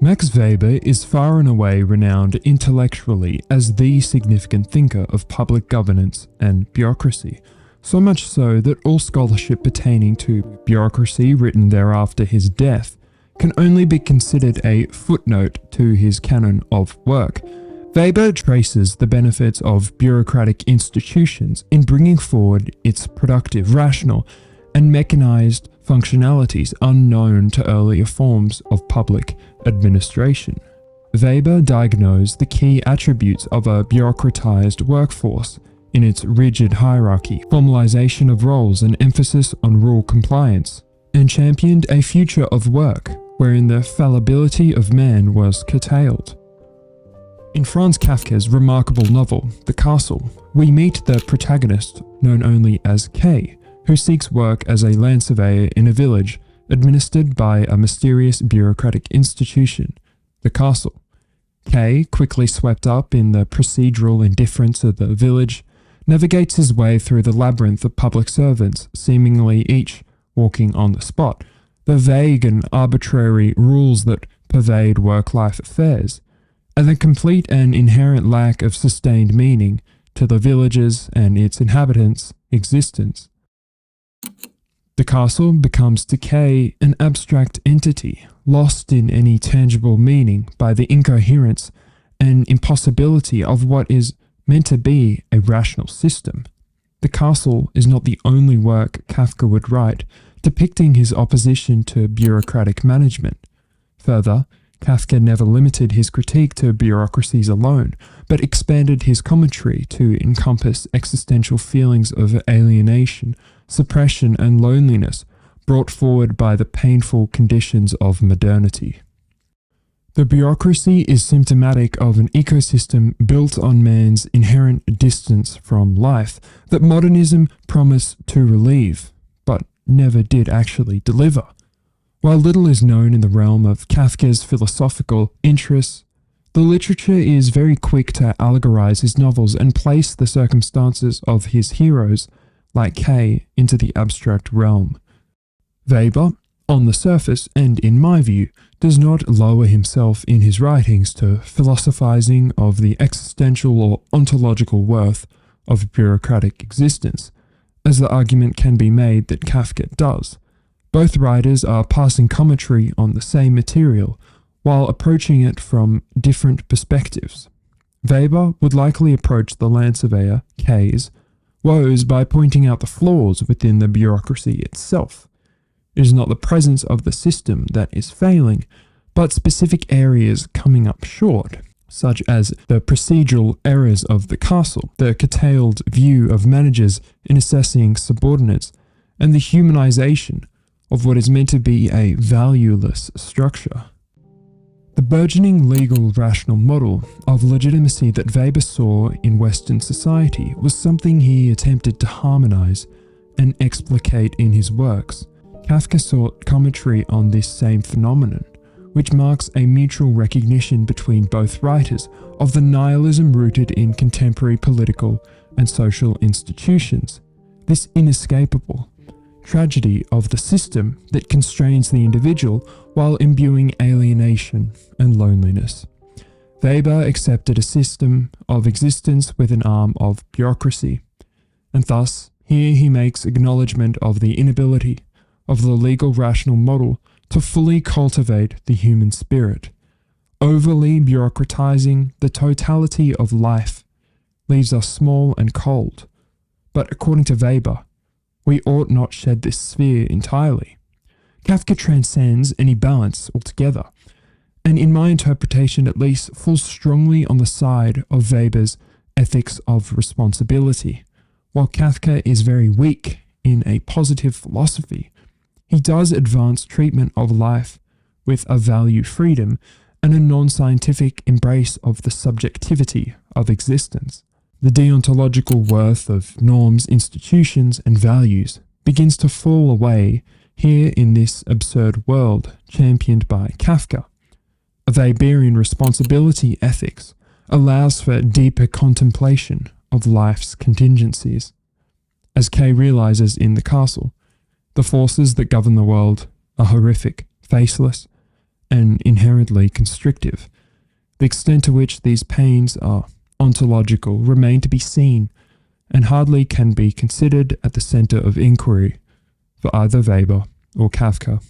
Max Weber is far and away renowned intellectually as the significant thinker of public governance and bureaucracy, so much so that all scholarship pertaining to bureaucracy written thereafter his death can only be considered a footnote to his canon of work. Weber traces the benefits of bureaucratic institutions in bringing forward its productive, rational, and mechanized functionalities unknown to earlier forms of public administration. Weber diagnosed the key attributes of a bureaucratized workforce in its rigid hierarchy, formalization of roles, and emphasis on rule compliance, and championed a future of work wherein the fallibility of man was curtailed. In Franz Kafka's remarkable novel, The Castle, we meet the protagonist, known only as K, who seeks work as a land surveyor in a village administered by a mysterious bureaucratic institution, the castle. K, quickly swept up in the procedural indifference of the village, navigates his way through the labyrinth of public servants, seemingly each walking on the spot, the vague and arbitrary rules that pervade work-life affairs, and the complete and inherent lack of sustained meaning to the village's and its inhabitants' existence. The castle becomes to K an abstract entity, lost in any tangible meaning by the incoherence and impossibility of what is meant to be a rational system. The Castle is not the only work Kafka would write depicting his opposition to bureaucratic management. Further, Kafka never limited his critique to bureaucracies alone, but expanded his commentary to encompass existential feelings of alienation, suppression, and loneliness brought forward by the painful conditions of modernity. The bureaucracy is symptomatic of an ecosystem built on man's inherent distance from life that modernism promised to relieve, but never did actually deliver. While little is known in the realm of Kafka's philosophical interests, the literature is very quick to allegorize his novels and place the circumstances of his heroes, like K, into the abstract realm. Weber, on the surface, and in my view, does not lower himself in his writings to philosophizing of the existential or ontological worth of bureaucratic existence, as the argument can be made that Kafka does. Both writers are passing commentary on the same material, while approaching it from different perspectives. Weber would likely approach the land surveyor, K's, woes by pointing out the flaws within the bureaucracy itself. It is not the presence of the system that is failing, but specific areas coming up short, such as the procedural errors of the castle, the curtailed view of managers in assessing subordinates, and the humanization of what is meant to be a valueless structure. The burgeoning legal rational model of legitimacy that Weber saw in Western society was something he attempted to harmonize and explicate in his works. Kafka sought commentary on this same phenomenon, which marks a mutual recognition between both writers of the nihilism rooted in contemporary political and social institutions, this inescapable tragedy of the system that constrains the individual while imbuing alienation and loneliness. Weber accepted a system of existence with an arm of bureaucracy, and thus here he makes acknowledgement of the inability of the legal rational model to fully cultivate the human spirit. Overly bureaucratizing the totality of life leaves us small and cold, but according to Weber, we ought not shed this sphere entirely. Kafka transcends any balance altogether, and in my interpretation at least falls strongly on the side of Weber's ethics of responsibility. While Kafka is very weak in a positive philosophy, he does advance treatment of life with a value freedom and a non-scientific embrace of the subjectivity of existence. The deontological worth of norms, institutions, and values begins to fall away here in this absurd world championed by Kafka. A Weberian responsibility ethics allows for deeper contemplation of life's contingencies. As K realizes in The Castle, the forces that govern the world are horrific, faceless, and inherently constrictive. The extent to which these pains are ontological remain to be seen, and hardly can be considered at the centre of inquiry for either Weber or Kafka.